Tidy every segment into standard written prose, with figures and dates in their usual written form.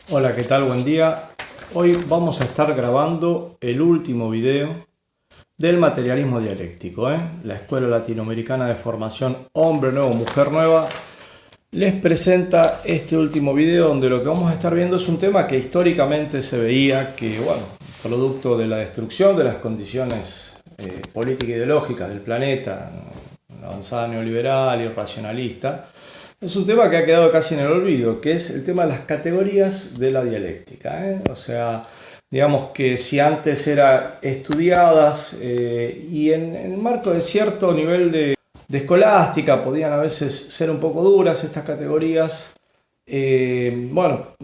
Hola, ¿qué tal? Buen día. Hoy vamos a estar grabando el último video del materialismo dialéctico. La Escuela Latinoamericana de Formación Hombre Nuevo, Mujer Nueva les presenta este último video donde lo que vamos a estar viendo es un tema que históricamente se veía que, producto de la destrucción de las condiciones políticas e ideológicas del planeta, la avanzada neoliberal y racionalista, es un tema que ha quedado casi en el olvido, que es el tema de las categorías de la dialéctica. O sea, digamos que si antes eran estudiadas y en el marco de cierto nivel de escolástica podían a veces ser un poco duras estas categorías, peor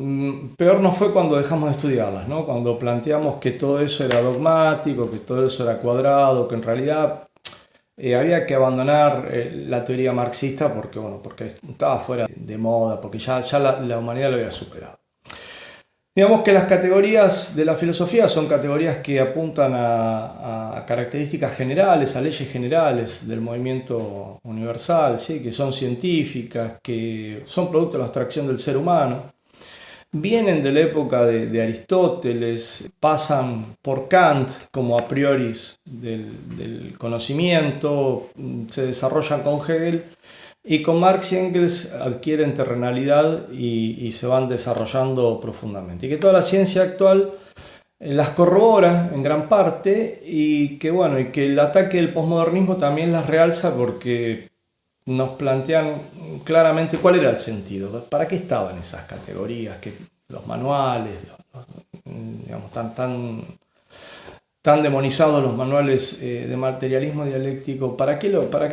nos fue cuando dejamos de estudiarlas, ¿no? Cuando planteamos que todo eso era dogmático, que todo eso era cuadrado, que en realidad había que abandonar la teoría marxista porque estaba fuera de moda, porque ya la humanidad lo había superado. Digamos que las categorías de la filosofía son categorías que apuntan a características generales, a leyes generales del movimiento universal, ¿sí? Que son científicas, que son producto de la abstracción del ser humano. Vienen de la época de Aristóteles, pasan por Kant como a priori del conocimiento, se desarrollan con Hegel y con Marx y Engels adquieren terrenalidad y se van desarrollando profundamente. Y que toda la ciencia actual las corrobora en gran parte y que el ataque del posmodernismo también las realza porque nos plantean claramente cuál era el sentido, para qué estaban esas categorías, que los manuales, digamos, tan demonizados los manuales de materialismo dialéctico, ¿para qué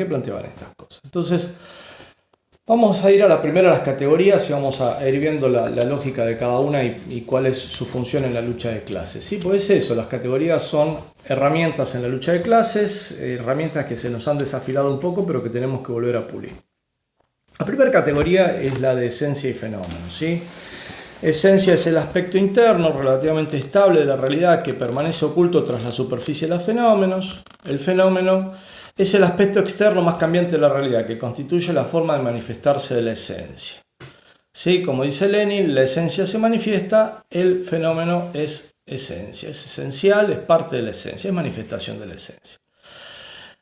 planteaban estas cosas? Entonces, vamos a ir a la primera de las categorías y vamos a ir viendo la lógica de cada una y cuál es su función en la lucha de clases. Sí, pues es eso, las categorías son herramientas en la lucha de clases, herramientas que se nos han desafilado un poco, pero que tenemos que volver a pulir. La primera categoría es la de esencia y fenómeno, ¿sí? Esencia es el aspecto interno relativamente estable de la realidad que permanece oculto tras la superficie de los fenómenos. El fenómeno es el aspecto externo más cambiante de la realidad que constituye la forma de manifestarse de la esencia. ¿Sí? Como dice Lenin, la esencia se manifiesta, el fenómeno es esencia, es esencial, es parte de la esencia, es manifestación de la esencia.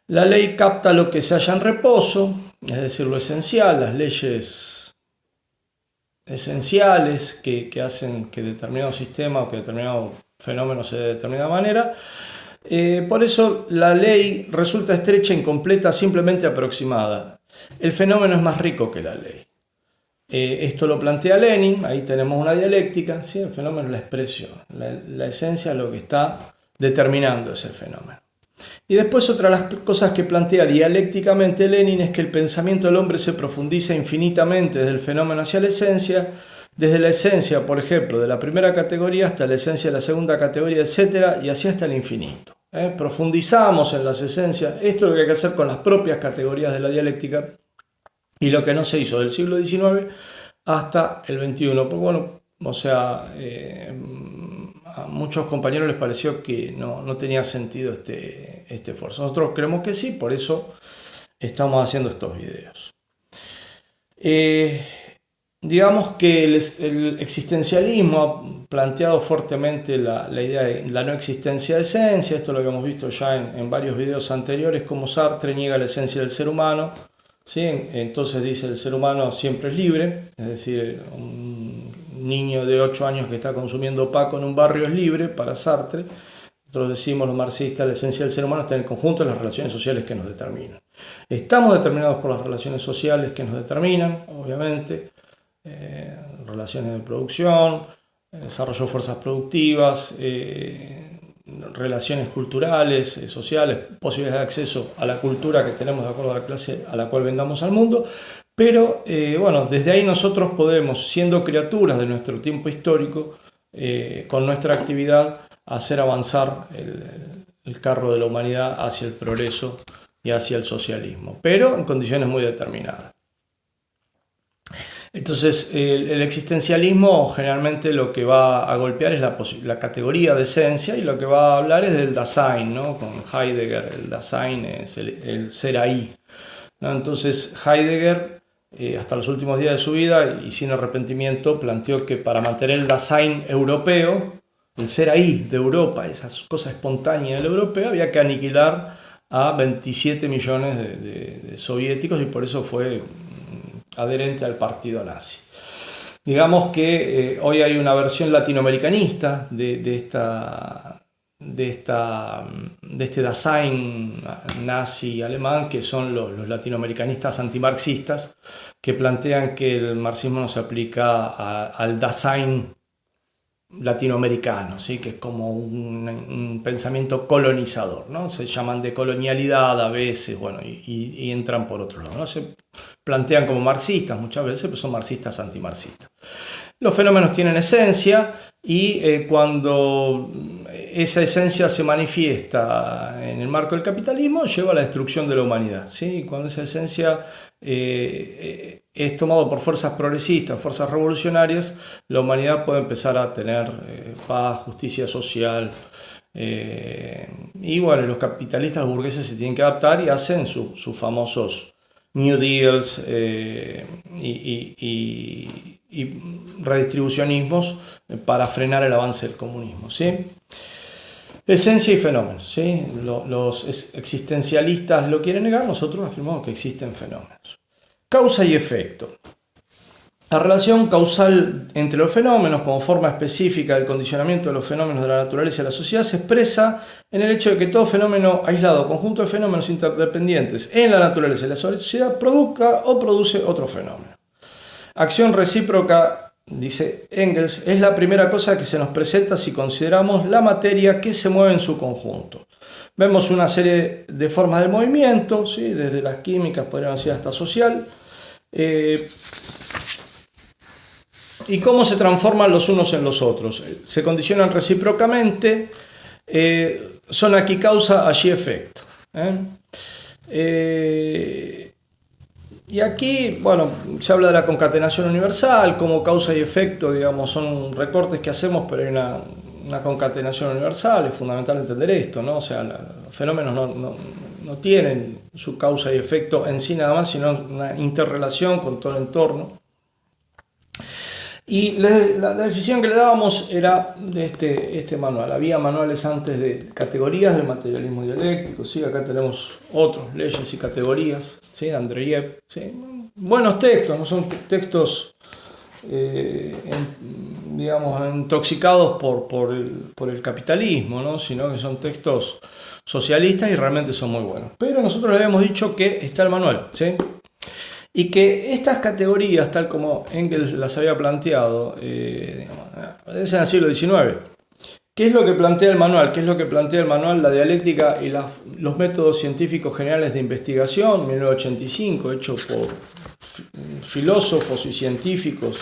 La ley capta lo que se halla en reposo, es decir, lo esencial, las leyes esenciales que hacen que determinado sistema o que determinado fenómeno se dé de determinada manera. Por eso la ley resulta estrecha, incompleta, simplemente aproximada. El fenómeno es más rico que la ley. Esto lo plantea Lenin, ahí tenemos una dialéctica, ¿sí? El fenómeno es la expresión, la esencia es lo que está determinando ese fenómeno. Y después otra de las cosas que plantea dialécticamente Lenin es que el pensamiento del hombre se profundiza infinitamente desde el fenómeno hacia la esencia, desde la esencia, por ejemplo, de la primera categoría hasta la esencia de la segunda categoría, etc., y así hasta el infinito. Profundizamos en las esencias, esto es lo que hay que hacer con las propias categorías de la dialéctica y lo que no se hizo del siglo XIX hasta el XXI. A muchos compañeros les pareció que no tenía sentido este esfuerzo. Nosotros creemos que sí, por eso estamos haciendo estos videos. Digamos que el existencialismo ha planteado fuertemente la idea de la no existencia de esencia. Esto lo habíamos visto ya en varios videos anteriores, como Sartre niega la esencia del ser humano. ¿Sí? Entonces dice el ser humano siempre es libre, es decir, un niño de 8 años que está consumiendo paco en un barrio es libre para Sartre. Nosotros decimos los marxistas, la esencia del ser humano está en el conjunto de las relaciones sociales que nos determinan. Estamos determinados por las relaciones sociales que nos determinan, obviamente, relaciones de producción, desarrollo de fuerzas productivas, relaciones culturales, sociales, posibilidades de acceso a la cultura que tenemos de acuerdo a la clase a la cual vendamos al mundo, pero desde ahí nosotros podemos, siendo criaturas de nuestro tiempo histórico, con nuestra actividad, hacer avanzar el carro de la humanidad hacia el progreso y hacia el socialismo, pero en condiciones muy determinadas. Entonces, el existencialismo generalmente lo que va a golpear es la categoría de esencia y lo que va a hablar es del Dasein, ¿no? Con Heidegger, el Dasein es el ser ahí, ¿no? Entonces, Heidegger hasta los últimos días de su vida y sin arrepentimiento planteó que para mantener el Dasein europeo, el ser ahí de Europa, esa cosa espontánea del europeo, había que aniquilar a 27 millones de soviéticos y por eso fue adherente al partido nazi. Digamos que hoy hay una versión latinoamericanista de este Dasein nazi alemán, que son los latinoamericanistas antimarxistas, que plantean que el marxismo no se aplica al Dasein latinoamericano, ¿sí? Que es como un pensamiento colonizador, ¿no? Se llaman de colonialidad a veces, bueno, y entran por otro lado, ¿no? Se plantean como marxistas muchas veces, pero son marxistas antimarxistas. Los fenómenos tienen esencia y cuando esa esencia se manifiesta en el marco del capitalismo, lleva a la destrucción de la humanidad, ¿sí? Cuando esa esencia es tomado por fuerzas progresistas, fuerzas revolucionarias, la humanidad puede empezar a tener paz, justicia social. Y bueno, los capitalistas, los burgueses se tienen que adaptar y hacen sus famosos New Deals y redistribucionismos para frenar el avance del comunismo, ¿sí? Esencia y fenómenos, ¿sí? Los existencialistas lo quieren negar, nosotros afirmamos que existen fenómenos. Causa y efecto. La relación causal entre los fenómenos como forma específica del condicionamiento de los fenómenos de la naturaleza y la sociedad se expresa en el hecho de que todo fenómeno aislado, conjunto de fenómenos interdependientes en la naturaleza y la sociedad, produzca o produce otro fenómeno. Acción recíproca, dice Engels, es la primera cosa que se nos presenta si consideramos la materia que se mueve en su conjunto. Vemos una serie de formas del movimiento, ¿sí? Desde las químicas, podríamos decir, hasta social, y cómo se transforman los unos en los otros. Se condicionan recíprocamente, son aquí causa, allí efecto. Y aquí, bueno, se habla de la concatenación universal, como causa y efecto, digamos, son recortes que hacemos, pero hay una concatenación universal, es fundamental entender esto, ¿no? O sea, los fenómenos no tienen su causa y efecto en sí nada más, sino una interrelación con todo el entorno. Y la definición que le dábamos era de este manual. Había manuales antes de categorías del materialismo dialéctico, ¿sí? Acá tenemos otros, leyes y categorías, ¿sí? Andreyev, ¿sí? Buenos textos, no son textos digamos, intoxicados por el capitalismo, ¿no? Sino que son textos socialistas y realmente son muy buenos. Pero nosotros le habíamos dicho que está el manual, ¿sí? Y que estas categorías, tal como Engels las había planteado, es en el siglo XIX. ¿Qué es lo que plantea el manual? ¿Qué es lo que plantea el manual? La dialéctica y los métodos científicos generales de investigación, 1985, hecho por filósofos y científicos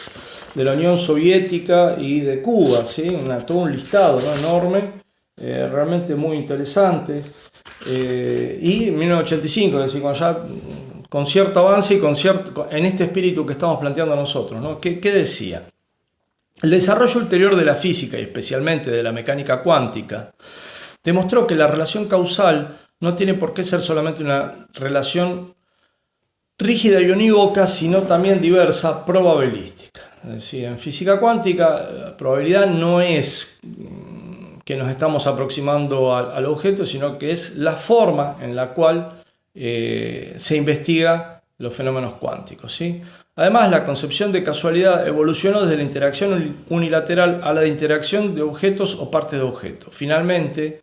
de la Unión Soviética y de Cuba, ¿sí? Todo un listado, ¿no? Enorme, realmente muy interesante. Y 1985, es decir, cuando ya con cierto avance y en este espíritu que estamos planteando nosotros, ¿no? ¿Qué decía? El desarrollo ulterior de la física y especialmente de la mecánica cuántica demostró que la relación causal no tiene por qué ser solamente una relación rígida y unívoca, sino también diversa, probabilística. Es decir, en física cuántica la probabilidad no es que nos estamos aproximando al objeto, sino que es la forma en la cual se investiga los fenómenos cuánticos, ¿sí? Además, la concepción de casualidad evolucionó desde la interacción unilateral a la de interacción de objetos o partes de objetos. Finalmente,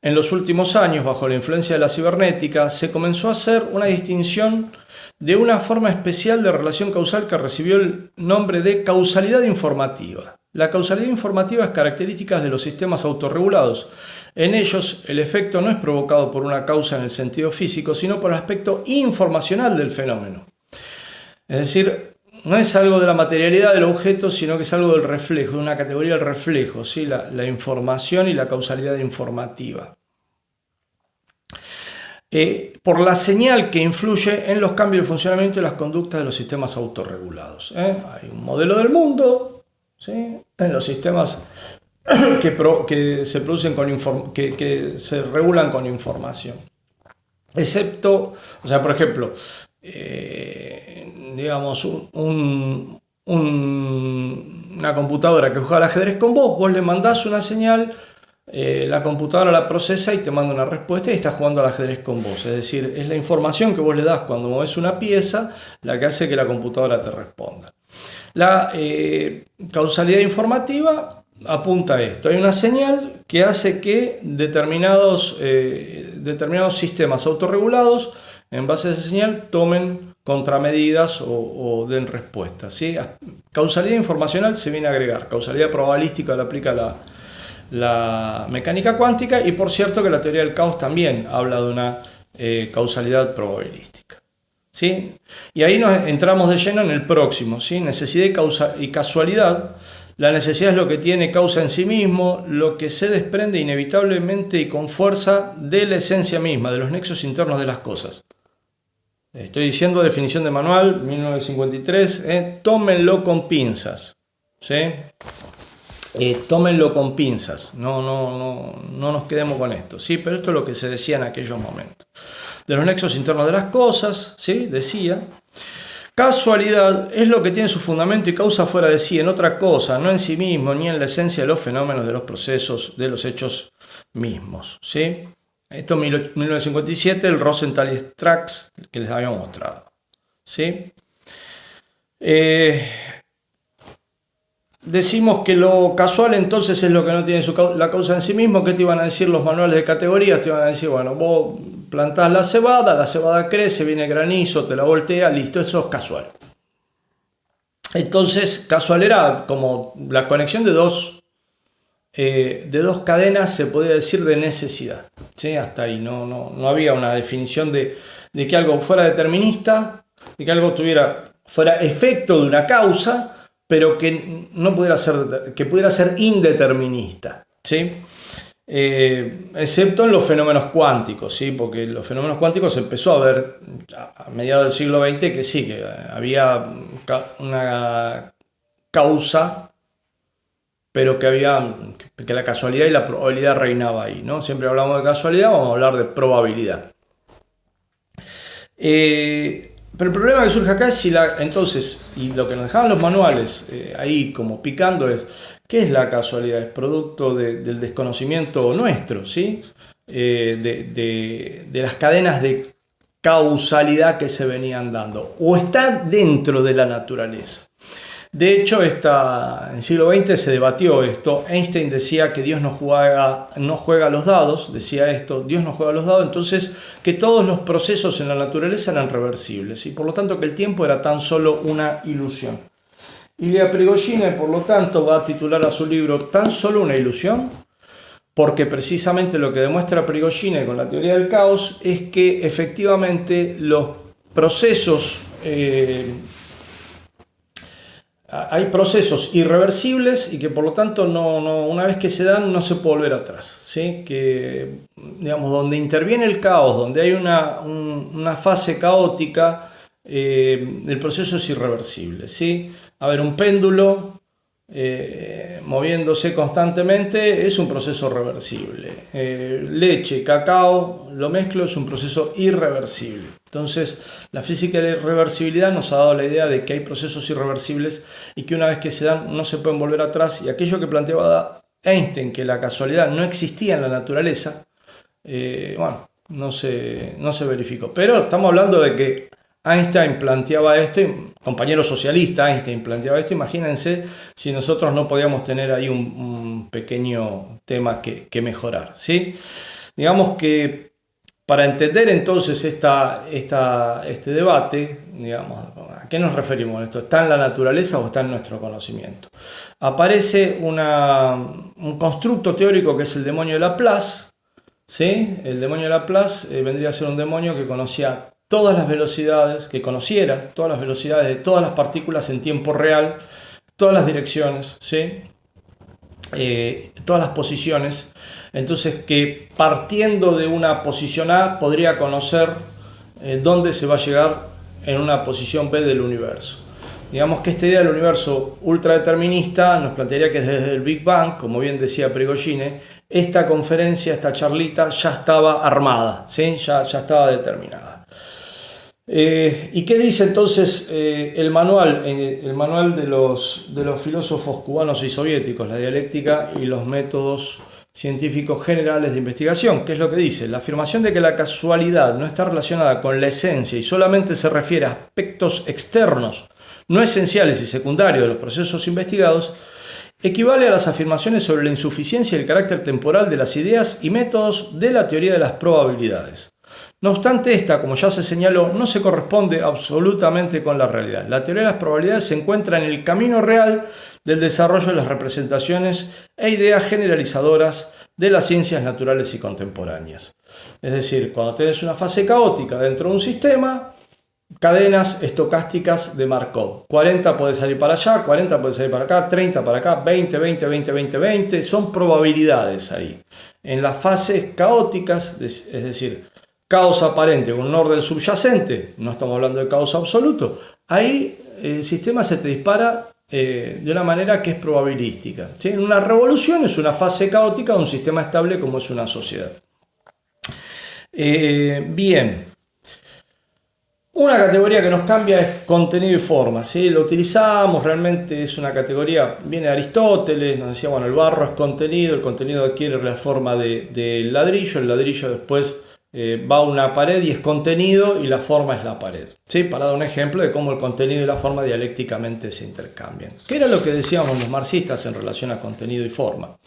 en los últimos años, bajo la influencia de la cibernética, se comenzó a hacer una distinción de una forma especial de relación causal que recibió el nombre de causalidad informativa. La causalidad informativa es característica de los sistemas autorregulados. En ellos, el efecto no es provocado por una causa en el sentido físico, sino por el aspecto informacional del fenómeno. Es decir, no es algo de la materialidad del objeto, sino que es algo del reflejo, de una categoría del reflejo, ¿sí? La información y la causalidad informativa. Por la señal que influye en los cambios de funcionamiento y las conductas de los sistemas autorregulados. Hay un modelo del mundo, ¿sí? En los sistemas que se producen que se regulan con información. Excepto, o sea, por ejemplo, digamos, una computadora que juega al ajedrez con vos le mandás una señal, la computadora la procesa y te manda una respuesta y está jugando al ajedrez con vos. Es decir, es la información que vos le das cuando mueves una pieza la que hace que la computadora te responda. La causalidad informativa apunta a esto. Hay una señal que hace que determinados sistemas autorregulados, en base a esa señal, tomen contramedidas o den respuestas, ¿sí? Causalidad informacional se viene a agregar. Causalidad probabilística la aplica la mecánica cuántica, y por cierto que la teoría del caos también habla de una causalidad probabilística, ¿sí? Y ahí nos entramos de lleno en el próximo, ¿sí? Necesidad y casualidad. La necesidad es lo que tiene causa en sí mismo, lo que se desprende inevitablemente y con fuerza de la esencia misma, de los nexos internos de las cosas. Estoy diciendo definición de manual, 1953, tómenlo con pinzas, ¿sí? Tómenlo con pinzas, no nos quedemos con esto, ¿sí? Pero esto es lo que se decía en aquellos momentos. De los nexos internos de las cosas, ¿sí? Decía. Casualidad es lo que tiene su fundamento y causa fuera de sí, en otra cosa, no en sí mismo, ni en la esencia de los fenómenos, de los procesos, de los hechos mismos, ¿sí? Esto en 1957, el Rosenthal y Strax, que les había mostrado, ¿sí? Decimos que lo casual entonces es lo que no tiene la causa en sí mismo. ¿Qué te iban a decir los manuales de categorías? Te iban a decir, bueno, vos plantás la cebada crece, viene granizo, te la voltea, listo, eso es casual. Entonces, casual era como la conexión de dos cadenas, se podría decir, de necesidad, ¿sí? Hasta ahí no había una definición de que algo fuera determinista, de que algo fuera efecto de una causa, pero que pudiera ser indeterminista, ¿sí? Excepto en los fenómenos cuánticos, ¿sí? Porque en los fenómenos cuánticos se empezó a ver a mediados del siglo XX que sí, que había una causa, pero que la casualidad y la probabilidad reinaba ahí, ¿no? Siempre hablamos de casualidad, vamos a hablar de probabilidad. Pero el problema que surge acá es entonces, y lo que nos dejaban los manuales ahí como picando es, ¿qué es la casualidad? Es producto del desconocimiento nuestro, ¿sí? De las cadenas de causalidad que se venían dando, o está dentro de la naturaleza. De hecho, en el siglo XX se debatió esto. Einstein decía que Dios no juega los dados, decía esto, Dios no juega los dados, entonces que todos los procesos en la naturaleza eran reversibles y por lo tanto que el tiempo era tan solo una ilusión. Ilya Prigogine, por lo tanto, va a titular a su libro ¿Tan solo una ilusión? Porque precisamente lo que demuestra Prigogine con la teoría del caos es que efectivamente los procesos hay procesos irreversibles y que por lo tanto una vez que se dan no se puede volver atrás, ¿sí? Que, digamos, donde interviene el caos, donde hay una fase caótica, el proceso es irreversible, ¿sí? A ver, un péndulo moviéndose constantemente es un proceso reversible. Leche, cacao, lo mezclo, es un proceso irreversible. Entonces, la física de la irreversibilidad nos ha dado la idea de que hay procesos irreversibles y que una vez que se dan no se pueden volver atrás. Y aquello que planteaba Einstein, que la casualidad no existía en la naturaleza, no se verificó. Pero estamos hablando de que Einstein planteaba esto, compañero socialista Einstein planteaba esto. Imagínense si nosotros no podíamos tener ahí un pequeño tema que mejorar, ¿sí? Digamos que para entender entonces este debate, digamos, ¿a qué nos referimos esto? ¿Está en la naturaleza o está en nuestro conocimiento? Aparece un constructo teórico que es el demonio de Laplace, ¿sí? El demonio de Laplace vendría a ser un demonio que conociera todas las velocidades de todas las partículas en tiempo real, todas las direcciones, ¿sí? Todas las posiciones. Entonces, que partiendo de una posición A podría conocer dónde se va a llegar en una posición B del universo. Digamos que esta idea del universo ultradeterminista nos plantearía que desde el Big Bang, como bien decía Prigogine, esta conferencia, esta charlita ya estaba armada, ¿sí? ya estaba determinada. ¿Y qué dice entonces el manual? El manual de los filósofos cubanos y soviéticos, la dialéctica y los métodos científicos generales de investigación. ¿Qué es lo que dice? La afirmación de que la casualidad no está relacionada con la esencia y solamente se refiere a aspectos externos, no esenciales y secundarios de los procesos investigados, equivale a las afirmaciones sobre la insuficiencia y el carácter temporal de las ideas y métodos de la teoría de las probabilidades. No obstante, esta, como ya se señaló, no se corresponde absolutamente con la realidad. La teoría de las probabilidades se encuentra en el camino real del desarrollo de las representaciones e ideas generalizadoras de las ciencias naturales y contemporáneas. Es decir, cuando tenés una fase caótica dentro de un sistema, cadenas estocásticas de Markov. 40 puede salir para allá, 40 puede salir para acá, 30 para acá, 20, 20, 20, 20, 20. Son probabilidades ahí. En las fases caóticas, es decir, caos aparente con un orden subyacente, no estamos hablando de caos absoluto, ahí el sistema se te dispara de una manera que es probabilística, ¿sí? Una revolución es una fase caótica de un sistema estable como es una sociedad. Bien. Una categoría que nos cambia es contenido y forma, ¿sí? Lo utilizamos, realmente es una categoría, viene de Aristóteles, nos decía, bueno, el barro es contenido, el contenido adquiere la forma del ladrillo, el ladrillo después va a una pared y es contenido y la forma es la pared, ¿sí? Para dar un ejemplo de cómo el contenido y la forma dialécticamente se intercambian. ¿Qué era lo que decíamos los marxistas en relación a contenido y forma?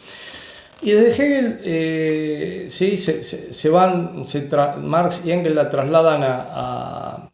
Y desde Hegel, sí, Marx y Engels la trasladan a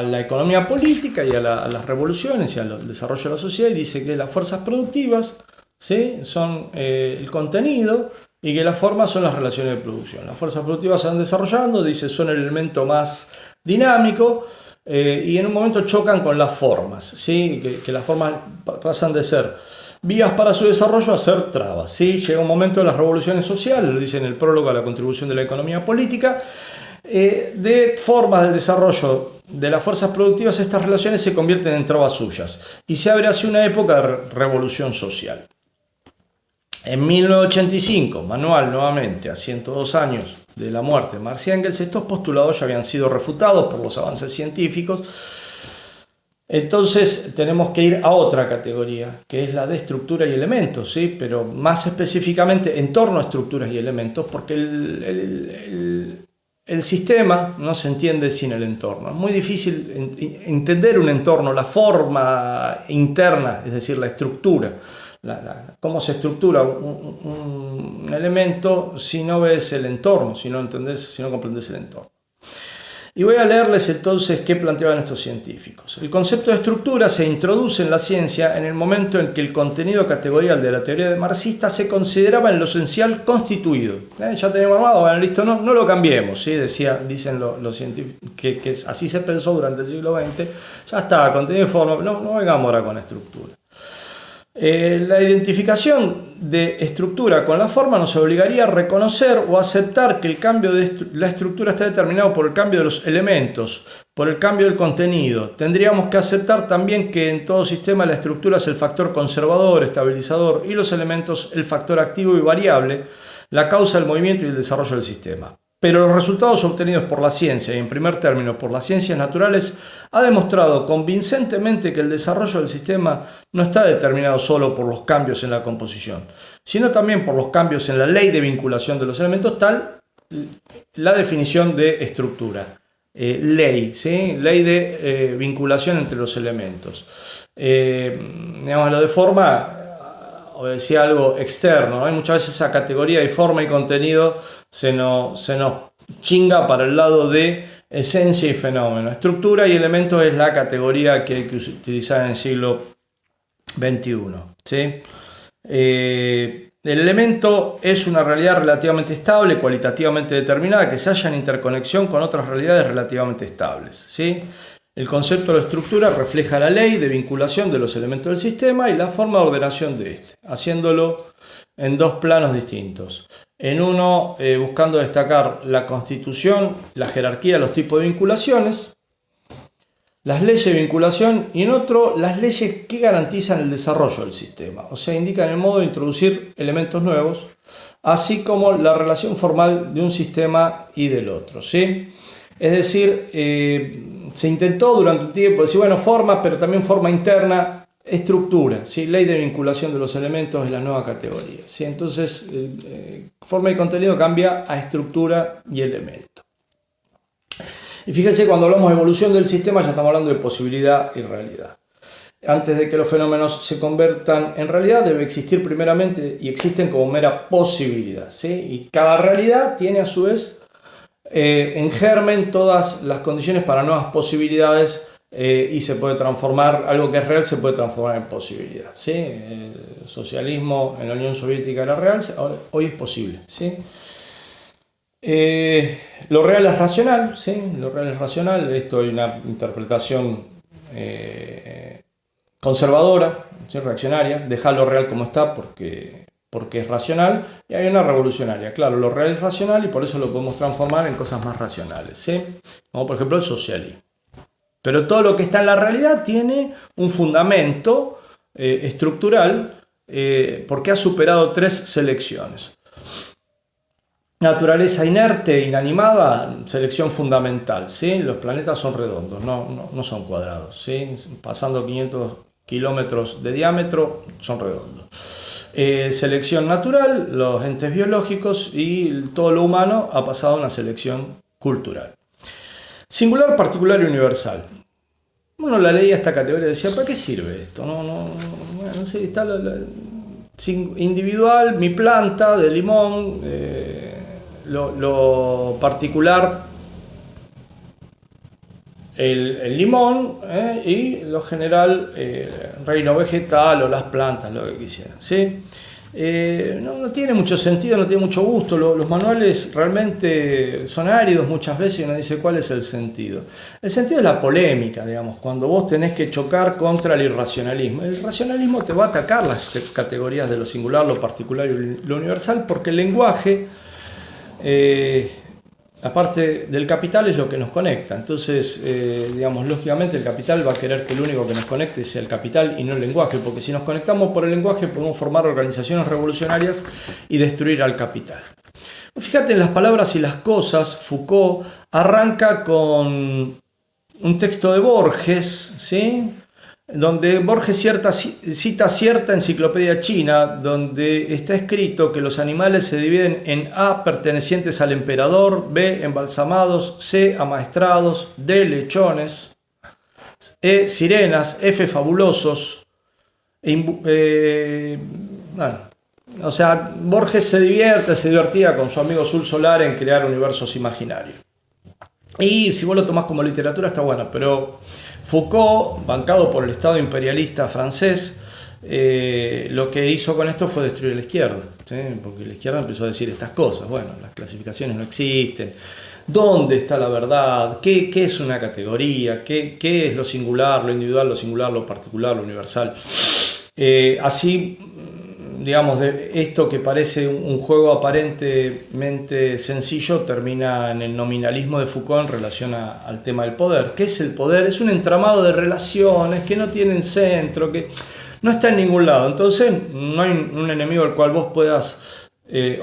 la economía política y a las revoluciones y al desarrollo de la sociedad, y dice que las fuerzas productivas, ¿sí?, son el contenido y que las formas son las relaciones de producción. Las fuerzas productivas se van desarrollando, dice, son el elemento más dinámico y en un momento chocan con las formas, ¿sí? Que las formas pasan de ser vías para su desarrollo a ser trabas, ¿sí? Llega un momento de las revoluciones sociales, lo dice en el prólogo a la contribución de la economía política, de formas del desarrollo de las fuerzas productivas, estas relaciones se convierten en trabas suyas y se abre así una época de revolución social. En 1985, manual nuevamente, a 102 años de la muerte de Marx y Engels, estos postulados ya habían sido refutados por los avances científicos. Entonces tenemos que ir a otra categoría, que es la de estructura y elementos, ¿sí? Pero más específicamente en torno a estructuras y elementos, porque el sistema no se entiende sin el entorno. Es muy difícil entender un entorno, la forma interna, es decir, la estructura. Cómo se estructura un elemento si no ves el entorno, si no comprendes el entorno. Y voy a leerles entonces qué planteaban estos científicos. El concepto de estructura se introduce en la ciencia en el momento en que el contenido categorial de la teoría marxista se consideraba en lo esencial constituido. Ya tenemos armado, bueno, listo, no lo cambiemos, ¿sí? Dicen los científicos que así se pensó durante el siglo XX. Ya está, contenido y forma, no vengamos ahora con estructura. La identificación de estructura con la forma nos obligaría a reconocer o aceptar que el cambio de la estructura está determinado por el cambio de los elementos, por el cambio del contenido. Tendríamos que aceptar también que en todo sistema la estructura es el factor conservador, estabilizador, y los elementos el factor activo y variable, la causa del movimiento y el desarrollo del sistema. Pero los resultados obtenidos por la ciencia, y en primer término por las ciencias naturales, ha demostrado convincentemente que el desarrollo del sistema no está determinado solo por los cambios en la composición, sino también por los cambios en la ley de vinculación de los elementos, tal la definición de estructura. Ley, ¿sí? Ley de vinculación entre los elementos. Digamos, lo de forma o decía algo externo, ¿no? Hay muchas veces esa categoría de forma y contenido se nos chinga para el lado de esencia y fenómeno. Estructura y elemento es la categoría que hay que utilizar en el siglo XXI, ¿sí? El elemento es una realidad relativamente estable, cualitativamente determinada, que se halla en interconexión con otras realidades relativamente estables, ¿sí? El concepto de estructura refleja la ley de vinculación de los elementos del sistema y la forma de ordenación de este, haciéndolo en dos planos distintos. En uno, buscando destacar la constitución, la jerarquía, los tipos de vinculaciones, las leyes de vinculación, y en otro, las leyes que garantizan el desarrollo del sistema, o sea, indican el modo de introducir elementos nuevos, así como la relación formal de un sistema y del otro, ¿sí? Es decir, se intentó durante un tiempo decir, bueno, forma, pero también forma interna, estructura, ¿sí? Ley de vinculación de los elementos es la nueva categoría, ¿sí? Entonces, forma y contenido cambia a estructura y elemento. Y fíjense, cuando hablamos de evolución del sistema ya estamos hablando de posibilidad y realidad. Antes de que los fenómenos se conviertan en realidad, debe existir primeramente y existen como mera posibilidad, ¿sí? Y cada realidad tiene a su vez en germen todas las condiciones para nuevas posibilidades y se puede transformar, algo que es real se puede transformar en posibilidad, ¿sí? El socialismo en la Unión Soviética era real, hoy es posible, ¿sí? Lo real es racional, ¿sí? Lo real es racional, esto hay una interpretación conservadora, ¿sí? Reaccionaria, dejar lo real como está porque es racional, y hay una revolucionaria. Claro, lo real es racional y por eso lo podemos transformar en cosas más racionales, ¿sí? Como por ejemplo el socialismo. Pero todo lo que está en la realidad tiene un fundamento estructural porque ha superado 3 selecciones. Naturaleza inerte e inanimada, selección fundamental, ¿sí? Los planetas son redondos, no son cuadrados, ¿sí? Pasando 500 kilómetros de diámetro son redondos. Selección natural, los entes biológicos y todo lo humano ha pasado a una selección cultural. Singular, particular y universal. Bueno, la leía esta categoría y decía, ¿para qué sirve esto? No sé, está individual, mi planta de limón, lo particular, el limón, y lo general, reino vegetal o las plantas, lo que quisieran, ¿sí? No tiene mucho sentido, no tiene mucho gusto. Los manuales realmente son áridos muchas veces y uno dice cuál es el sentido. El sentido es la polémica, digamos, cuando vos tenés que chocar contra el irracionalismo. El racionalismo te va a atacar las categorías de lo singular, lo particular y lo universal, porque el lenguaje, aparte del capital, es lo que nos conecta. Entonces, digamos, lógicamente el capital va a querer que el único que nos conecte sea el capital y no el lenguaje, porque si nos conectamos por el lenguaje podemos formar organizaciones revolucionarias y destruir al capital. Fíjate en las palabras y las cosas, Foucault arranca con un texto de Borges, ¿sí? Donde Borges cita cierta enciclopedia china donde está escrito que los animales se dividen en A, pertenecientes al emperador, B, embalsamados, C, amaestrados, D, lechones, E, sirenas, F, fabulosos. O sea, Borges se divertía con su amigo Sul Solar en crear universos imaginarios. Y si vos lo tomás como literatura está bueno, pero Foucault, bancado por el Estado imperialista francés, lo que hizo con esto fue destruir a la izquierda, ¿sí? Porque la izquierda empezó a decir estas cosas. Bueno, las clasificaciones no existen. ¿Dónde está la verdad? ¿Qué es una categoría? ¿Qué es lo singular, lo individual, lo particular, lo universal? Así, digamos, de esto que parece un juego aparentemente sencillo termina en el nominalismo de Foucault en relación al tema del poder. ¿Qué es el poder? Es un entramado de relaciones que no tienen centro, que no está en ningún lado. Entonces no hay un enemigo al cual vos puedas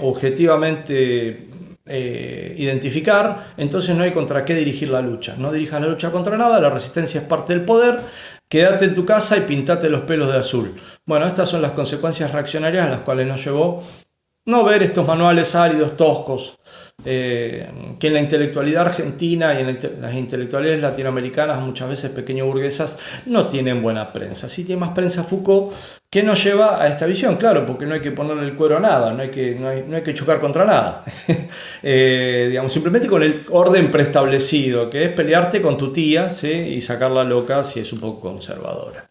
objetivamente identificar, entonces no hay contra qué dirigir la lucha. No dirijas la lucha contra nada, la resistencia es parte del poder. Quédate en tu casa y pintate los pelos de azul. Bueno, estas son las consecuencias reaccionarias a las cuales nos llevó no ver estos manuales áridos, toscos, que en la intelectualidad argentina y en las intelectualidades latinoamericanas, muchas veces pequeño burguesas, no tienen buena prensa. Sí tiene más prensa Foucault, que nos lleva a esta visión, claro, porque no hay que ponerle el cuero a nada, no hay que chocar contra nada. Digamos, simplemente con el orden preestablecido, que es pelearte con tu tía, ¿sí? Y sacarla loca si es un poco conservadora.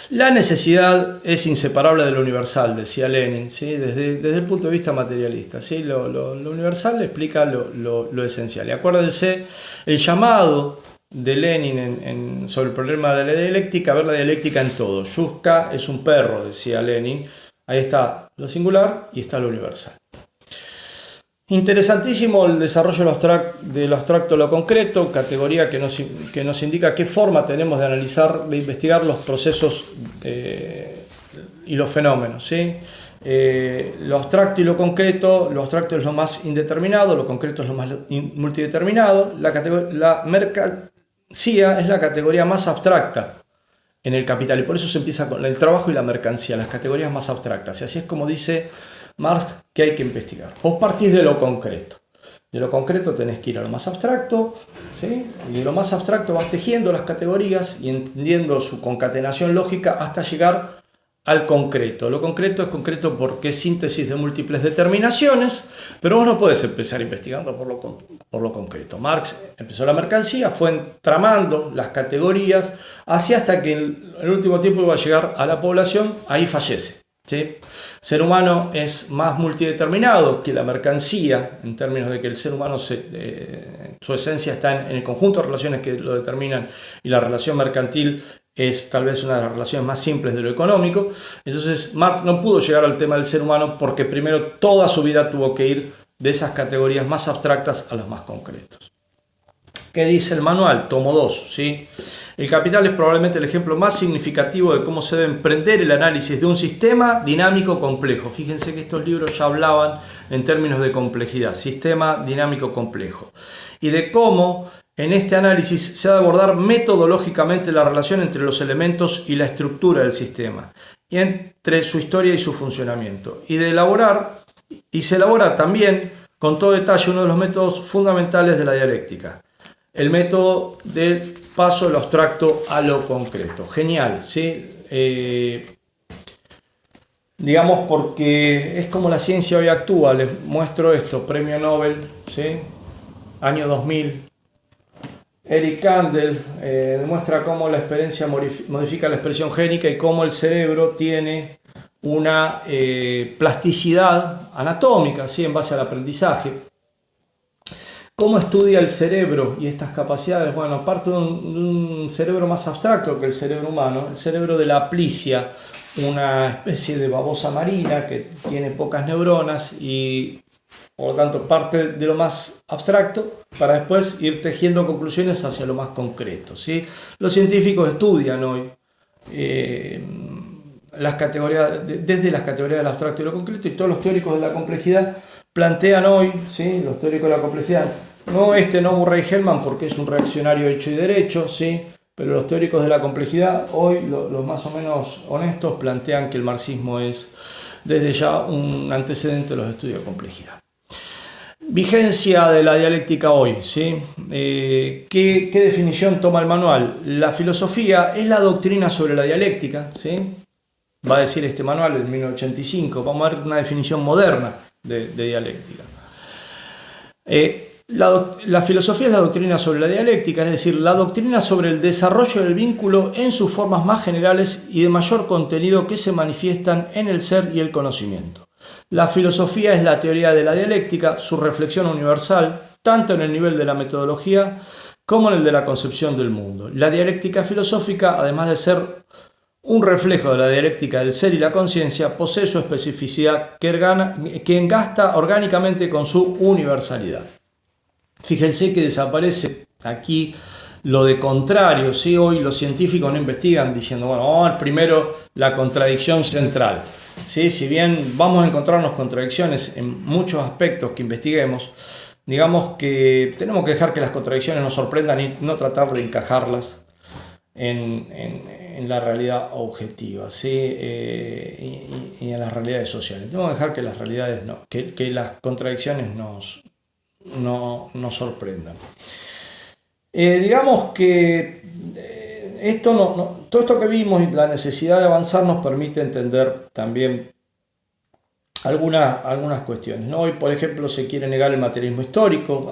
La necesidad es inseparable de lo universal, decía Lenin, ¿sí? Desde el punto de vista materialista, ¿sí? Lo universal explica lo esencial. Y acuérdense, el llamado de Lenin sobre el problema de la dialéctica, ver la dialéctica en todo. Yuska es un perro, decía Lenin. Ahí está lo singular y está lo universal. Interesantísimo el desarrollo de lo abstracto a lo concreto, categoría que nos indica qué forma tenemos de analizar, de investigar los procesos y los fenómenos, ¿sí? Lo abstracto y lo concreto, lo abstracto es lo más indeterminado, lo concreto es lo más multideterminado. La mercancía es la categoría más abstracta en el capital y por eso se empieza con el trabajo y la mercancía, las categorías más abstractas. Y así es como dice Marx que hay que investigar. Vos partís de lo concreto. De lo concreto tenés que ir a lo más abstracto, ¿sí? Y de lo más abstracto vas tejiendo las categorías y entendiendo su concatenación lógica hasta llegar al concreto. Lo concreto es concreto porque es síntesis de múltiples determinaciones, pero vos no podés empezar investigando por lo concreto. Marx empezó la mercancía, fue entramando las categorías, así hasta que en el último tiempo iba a llegar a la población, ahí fallece. ¿Sí? El ser humano es más multideterminado que la mercancía, en términos de que el ser humano, su esencia está en el conjunto de relaciones que lo determinan, y la relación mercantil es tal vez una de las relaciones más simples de lo económico. Entonces Marx no pudo llegar al tema del ser humano porque primero toda su vida tuvo que ir de esas categorías más abstractas a las más concretas. ¿Qué dice el manual? Tomo 2, ¿sí? El capital es probablemente el ejemplo más significativo de cómo se debe emprender el análisis de un sistema dinámico complejo. Fíjense que estos libros ya hablaban en términos de complejidad, sistema dinámico complejo, y de cómo en este análisis se ha de abordar metodológicamente la relación entre los elementos y la estructura del sistema, y entre su historia y su funcionamiento, y se elabora también con todo detalle uno de los métodos fundamentales de la dialéctica. El método del paso de lo abstracto a lo concreto. Genial, ¿sí? Digamos porque es como la ciencia hoy actúa. Les muestro esto, premio Nobel, ¿sí? Año 2000. Eric Kandel demuestra cómo la experiencia modifica la expresión génica y cómo el cerebro tiene una plasticidad anatómica, ¿sí? En base al aprendizaje. ¿Cómo estudia el cerebro y estas capacidades? Bueno, parte de un cerebro más abstracto que el cerebro humano, el cerebro de la aplicia, una especie de babosa marina que tiene pocas neuronas y por lo tanto parte de lo más abstracto para después ir tejiendo conclusiones hacia lo más concreto, ¿sí? Los científicos estudian hoy las categorías, desde las categorías del abstracto y lo concreto, y todos los teóricos de la complejidad plantean hoy, ¿sí? Los teóricos de la complejidad, no Murray Hellman porque es un reaccionario hecho y derecho, ¿sí? Pero los teóricos de la complejidad hoy, los más o menos honestos, plantean que el marxismo es desde ya un antecedente de los estudios de complejidad. Vigencia de la dialéctica hoy, ¿sí? ¿Qué definición toma el manual? La filosofía es la doctrina sobre la dialéctica, ¿sí? Va a decir este manual en 1985, vamos a ver una definición moderna de dialéctica. La filosofía es la doctrina sobre la dialéctica, es decir, la doctrina sobre el desarrollo del vínculo en sus formas más generales y de mayor contenido que se manifiestan en el ser y el conocimiento. La filosofía es la teoría de la dialéctica, su reflexión universal, tanto en el nivel de la metodología como en el de la concepción del mundo. La dialéctica filosófica, además de ser un reflejo de la dialéctica del ser y la conciencia, posee su especificidad que engasta orgánicamente con su universalidad. Fíjense que desaparece aquí lo de contrario, ¿sí? Hoy los científicos no investigan diciendo, bueno, vamos a ver primero la contradicción central, ¿sí? Si bien vamos a encontrarnos contradicciones en muchos aspectos que investiguemos, digamos que tenemos que dejar que las contradicciones nos sorprendan y no tratar de encajarlas en la realidad objetiva, ¿sí? Y en las realidades sociales. Tenemos que dejar que las realidades que las contradicciones nos sorprendan. Digamos que todo esto que vimos y la necesidad de avanzar nos permite entender también algunas cuestiones, ¿no? Hoy, por ejemplo, se quiere negar el materialismo histórico,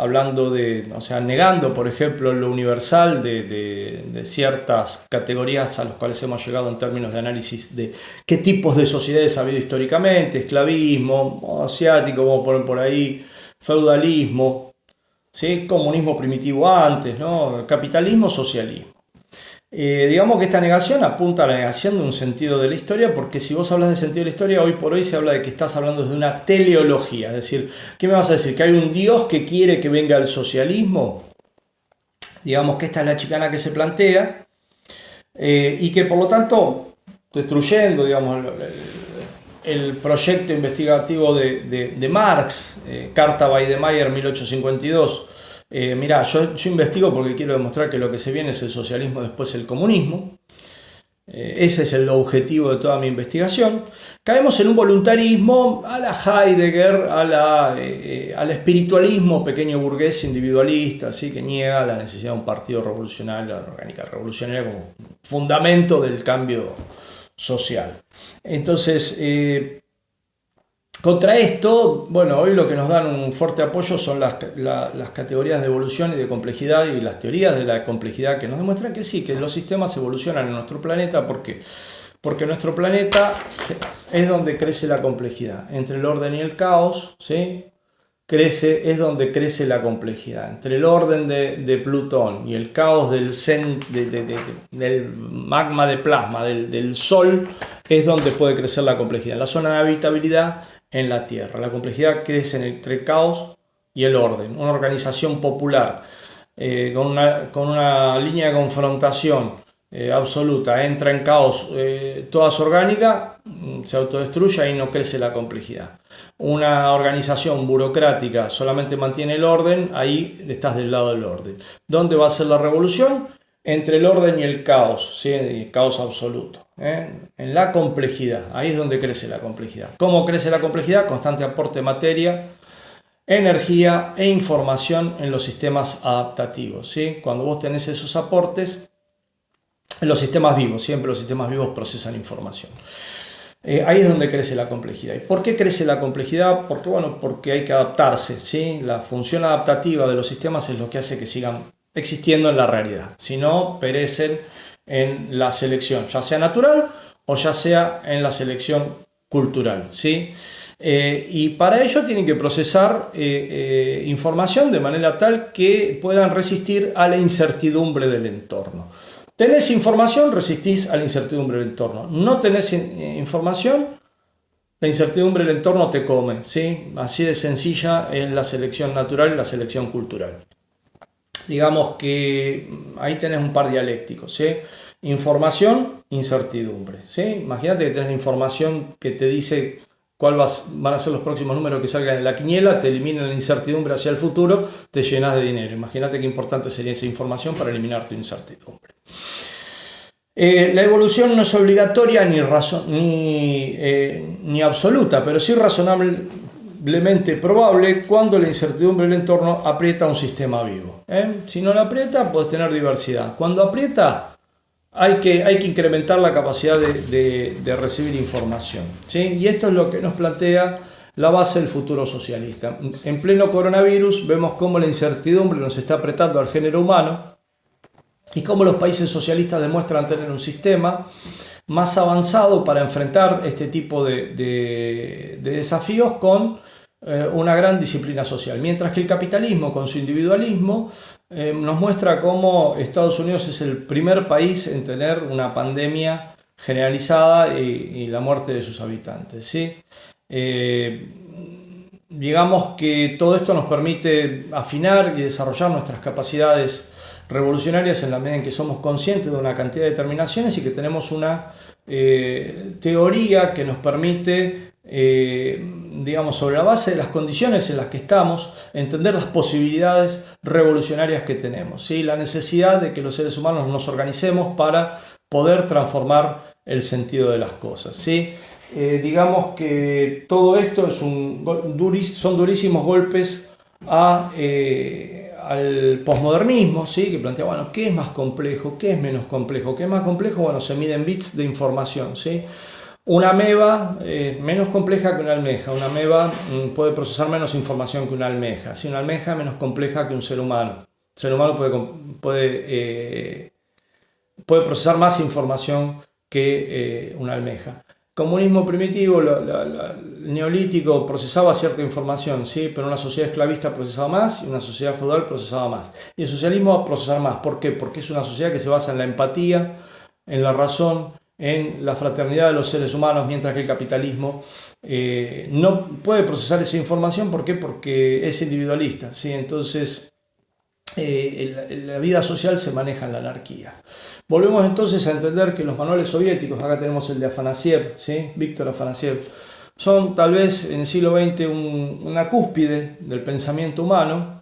negando, por ejemplo, lo universal de ciertas categorías a las cuales hemos llegado en términos de análisis de qué tipos de sociedades ha habido históricamente, esclavismo, asiático, como ponen por ahí, feudalismo, ¿sí? Comunismo primitivo antes, ¿no? Capitalismo, socialismo. Digamos que esta negación apunta a la negación de un sentido de la historia, porque si vos hablas de sentido de la historia, hoy por hoy se habla de que estás hablando de una teleología, es decir, ¿qué me vas a decir? ¿Que hay un Dios que quiere que venga el socialismo? Digamos que esta es la chicana que se plantea, y que por lo tanto, destruyendo, digamos, el proyecto investigativo de Marx, Carta Weidemeier 1852. Mirá, yo investigo porque quiero demostrar que lo que se viene es el socialismo, después el comunismo. Ese es el objetivo de toda mi investigación. Caemos en un voluntarismo a la Heidegger, al espiritualismo pequeño burgués individualista, ¿sí? Que niega la necesidad de un partido revolucionario, la orgánica revolucionaria como fundamento del cambio social. Entonces, contra esto, bueno, hoy lo que nos dan un fuerte apoyo son las categorías de evolución y de complejidad y las teorías de la complejidad que nos demuestran que sí, que los sistemas evolucionan en nuestro planeta. ¿Por qué? Porque nuestro planeta es donde crece la complejidad. Entre el orden y el caos, ¿sí? Es donde crece la complejidad. Entre el orden de Plutón y el caos del magma de plasma, del Sol, es donde puede crecer la complejidad. La zona de habitabilidad en la Tierra. La complejidad crece entre el caos y el orden. Una organización popular con una línea de confrontación absoluta entra en caos, toda su orgánica se autodestruye, ahí no crece la complejidad. Una organización burocrática solamente mantiene el orden, ahí estás del lado del orden. ¿Dónde va a ser la revolución? Entre el orden y el caos, ¿sí? El caos absoluto. En la complejidad, ahí es donde crece la complejidad. ¿Cómo crece la complejidad? Constante aporte de materia, energía e información en los sistemas adaptativos, ¿sí? Cuando vos tenés esos aportes, en los sistemas vivos, siempre los sistemas vivos procesan información. Ahí es donde crece la complejidad. ¿Y por qué crece la complejidad? Porque hay que adaptarse, ¿sí? La función adaptativa de los sistemas es lo que hace que sigan existiendo en la realidad. Si no, perecen en la selección, ya sea natural o ya sea en la selección cultural, ¿sí? Y para ello tienen que procesar información de manera tal que puedan resistir a la incertidumbre del entorno. Tenés información, resistís a la incertidumbre del entorno. No tenés información, la incertidumbre del entorno te come, ¿sí? Así de sencilla es la selección natural y la selección cultural. Digamos que ahí tenés un par dialécticos, ¿sí? Información, incertidumbre, ¿sí? Imagínate que tenés información que te dice cuáles van a ser los próximos números que salgan en la quiniela, te eliminan la incertidumbre hacia el futuro, te llenas de dinero. Imagínate qué importante sería esa información para eliminar tu incertidumbre. La evolución no es obligatoria ni absoluta, pero sí razonablemente probable cuando la incertidumbre del entorno aprieta un sistema vivo. Si no la aprieta, puedes tener diversidad. Cuando aprieta, hay que incrementar la capacidad de recibir información, ¿sí? Y esto es lo que nos plantea la base del futuro socialista. En pleno coronavirus vemos cómo la incertidumbre nos está apretando al género humano y cómo los países socialistas demuestran tener un sistema más avanzado para enfrentar este tipo de desafíos con una gran disciplina social. Mientras que el capitalismo, con su individualismo, nos muestra cómo Estados Unidos es el primer país en tener una pandemia generalizada y la muerte de sus habitantes, ¿sí? Digamos que todo esto nos permite afinar y desarrollar nuestras capacidades revolucionarias en la medida en que somos conscientes de una cantidad de determinaciones y que tenemos una teoría que nos permite, digamos, sobre la base de las condiciones en las que estamos, entender las posibilidades revolucionarias que tenemos, ¿sí? La necesidad de que los seres humanos nos organicemos para poder transformar el sentido de las cosas, ¿sí? Digamos que todo esto son durísimos golpes al posmodernismo, ¿sí? Que plantea, bueno, ¿qué es más complejo? ¿Qué es menos complejo? ¿Qué es más complejo? Bueno, se miden bits de información, ¿sí? Una ameba menos compleja que una almeja. Una ameba puede procesar menos información que una almeja, ¿sí? Una almeja menos compleja que un ser humano. El ser humano puede procesar más información que una almeja. Comunismo primitivo, el neolítico procesaba cierta información, ¿sí? Pero una sociedad esclavista procesaba más y una sociedad feudal procesaba más. Y el socialismo va a procesar más. ¿Por qué? Porque es una sociedad que se basa en la empatía, en la razón, en la fraternidad de los seres humanos, mientras que el capitalismo no puede procesar esa información. ¿Por qué? Porque es individualista, ¿sí? Entonces, la vida social se maneja en la anarquía. Volvemos entonces a entender que los manuales soviéticos, acá tenemos el de Afanasiev, ¿sí? Víctor Afanasiev, son tal vez en el siglo XX una cúspide del pensamiento humano,